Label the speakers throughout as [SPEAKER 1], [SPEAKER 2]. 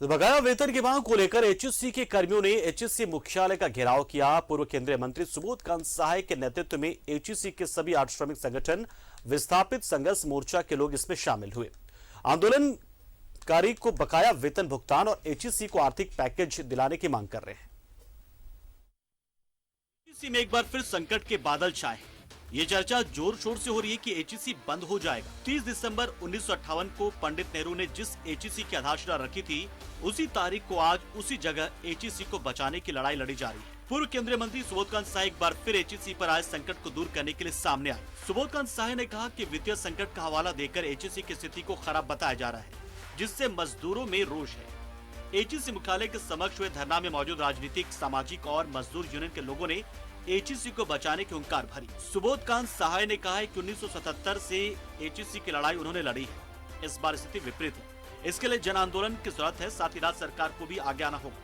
[SPEAKER 1] बकाया वेतन की मांग को लेकर एचईसी के कर्मियों ने एचईसी मुख्यालय का घेराव किया। पूर्व केंद्रीय मंत्री सुबोध कांत सहाय के नेतृत्व में एचईसी के सभी 8 श्रमिक संगठन, विस्थापित संघर्ष मोर्चा के लोग इसमें शामिल हुए। आंदोलनकारी को बकाया वेतन भुगतान और एचईसी को आर्थिक पैकेज दिलाने की मांग कर रहे हैं। एचईसी में एक बार फिर संकट के बादल छाए। ये चर्चा जोर शोर से हो रही है कि एचईसी बंद हो जाएगा। 30 दिसंबर 1958 को पंडित नेहरू ने जिस एचईसी की आधारशिला रखी थी, उसी तारीख को आज उसी जगह एचईसी को बचाने की लड़ाई लड़ी जा रही है। पूर्व केंद्रीय मंत्री सुबोध कांत सहाय एक बार फिर एचईसी पर आए संकट को दूर करने के लिए सामने आए। सुबोध कांत सहाय ने कहा कि वित्तीय संकट का हवाला देकर एचईसी की स्थिति को खराब बताया जा रहा है, जिससे मजदूरों में रोष है। एचईसी मुख्यालय के समक्ष हुए धरना में मौजूद राजनीतिक, सामाजिक और मजदूर यूनियन के लोगों ने एचईसी को बचाने की हुंकार भरी। सुबोध कांत सहाय ने कहा है कि 1977 से एचईसी की लड़ाई उन्होंने लड़ी है। इस बार स्थिति विपरीत है, इसके लिए जन आंदोलन की जरूरत है। साथ ही राज्य सरकार को भी आगे आना होगा।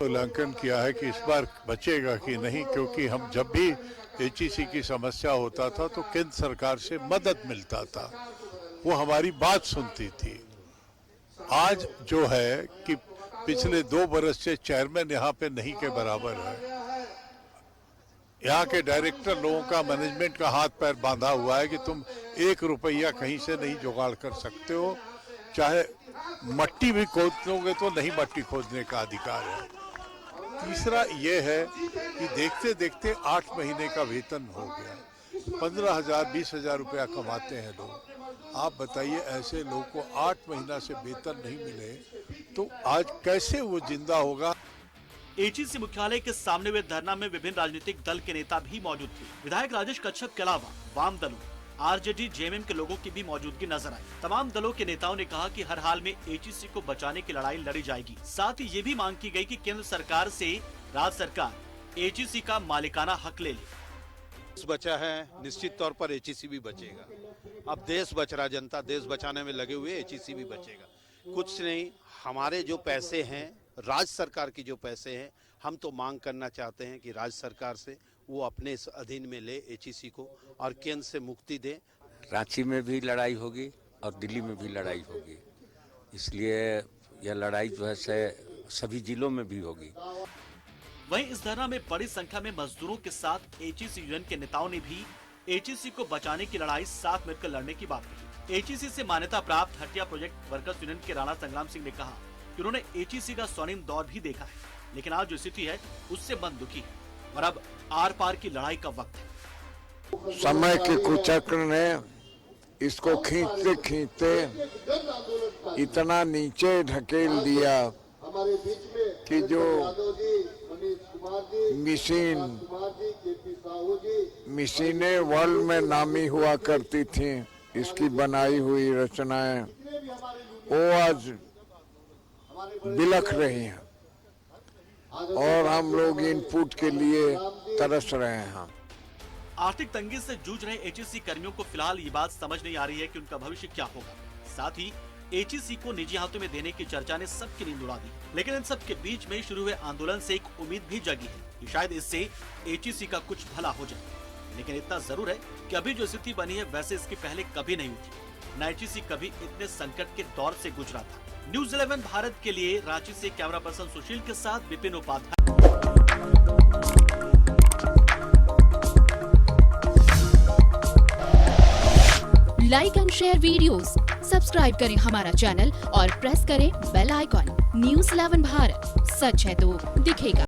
[SPEAKER 2] उल्लंघन किया है कि इस बार बचेगा कि नहीं, क्योंकि हम जब भी एचईसी की समस्या होता था तो केंद्र सरकार से मदद मिलता था, वो हमारी बात सुनती थी। आज जो है कि पिछले 2 बरस से चेयरमैन यहाँ पे नहीं के बराबर है। यहाँ के डायरेक्टर लोगों का, मैनेजमेंट का हाथ पैर बांधा हुआ है कि तुम 1 रुपया कहीं से नहीं जुगाड़ कर सकते हो, चाहे मट्टी भी खोद लोगे तो नहीं मट्टी खोदने का अधिकार है। तीसरा ये है कि देखते देखते 8 महीने का वेतन हो गया, 15,000 20,000 रुपया कमाते हैं लोग। आप बताइए, ऐसे लोगों को 8 महीना से वेतन नहीं मिले तो आज कैसे वो जिंदा होगा।
[SPEAKER 1] एचईसी मुख्यालय के सामने हुए धरना में विभिन्न राजनीतिक दल के नेता भी मौजूद थे। विधायक राजेश कच्छप के अलावा वाम दलों, आरजेडी, जेएमएम के लोगों की भी मौजूदगी नजर आई। तमाम दलों के नेताओं ने कहा कि हर हाल में एचईसी को बचाने की लड़ाई लड़ी जाएगी। साथ ही ये भी मांग की गई कि केंद्र सरकार से राज्य सरकार एचईसी का मालिकाना हक ले ले।
[SPEAKER 3] बचा है, निश्चित तौर पर एचईसी भी बचेगा। अब देश बच रहा, जनता देश बचाने में लगे हुए, एचईसी भी बचेगा। कुछ नहीं, हमारे जो पैसे हैं, राज्य सरकार की जो पैसे हैं, हम तो मांग करना चाहते हैं कि राज्य सरकार से वो अपने इस अधीन में ले एचईसी को और केंद्र से मुक्ति दे।
[SPEAKER 4] रांची में भी लड़ाई होगी और दिल्ली में भी लड़ाई होगी, इसलिए यह लड़ाई जो है सभी जिलों में भी होगी।
[SPEAKER 1] वहीं इस धरना में बड़ी संख्या में मजदूरों के साथ एचईसी यूनियन के नेताओं ने भी एचईसी को बचाने की लड़ाई साथ मिलकर लड़ने की बात कही। एचईसी से मान्यता प्राप्त हटिया प्रोजेक्ट वर्कर्स यूनियन के राणा संग्राम सिंह ने कहा कि उन्होंने एचईसी का स्वर्णिम दौर भी देखा है, लेकिन आज जो स्थिति है उससे मन दुखी है और अब आर पार की लड़ाई का वक्त है।
[SPEAKER 5] समय के कुचक्र ने इसको खींचते खींचते इतना नीचे ढकेल दिया कि जो मशीनें वर्ल्ड में नामी हुआ करती थीं, इसकी बनाई हुई रचनाएं, वो आज बिलख रही हैं और हम लोग इनपुट के लिए तरस रहे हैं।
[SPEAKER 1] आर्थिक तंगी से जूझ रहे एचईसी कर्मियों को फिलहाल ये बात समझ नहीं आ रही है कि उनका भविष्य क्या होगा। साथ ही एचईसी को निजी हाथों में देने की चर्चा ने सबकी नींद उड़ा दी। लेकिन इन सब के बीच में शुरू हुए आंदोलन से एक उम्मीद भी जगी है कि शायद इससे एचईसी का कुछ भला हो जाए। लेकिन इतना जरूर है कि अभी जो स्थिति बनी है वैसे इसकी पहले कभी नहीं हुई थी। न एचईसी कभी इतने संकट के दौर से गुजरा था। न्यूज़ 11 भारत के लिए रांची से कैमरा पर्सन सुशील के साथ Vipin Upadhyay.
[SPEAKER 6] Like and share videos, subscribe करें हमारा चैनल और प्रेस करें बेल आइकॉन। न्यूज़ 11 भारत, सच है तो दिखेगा।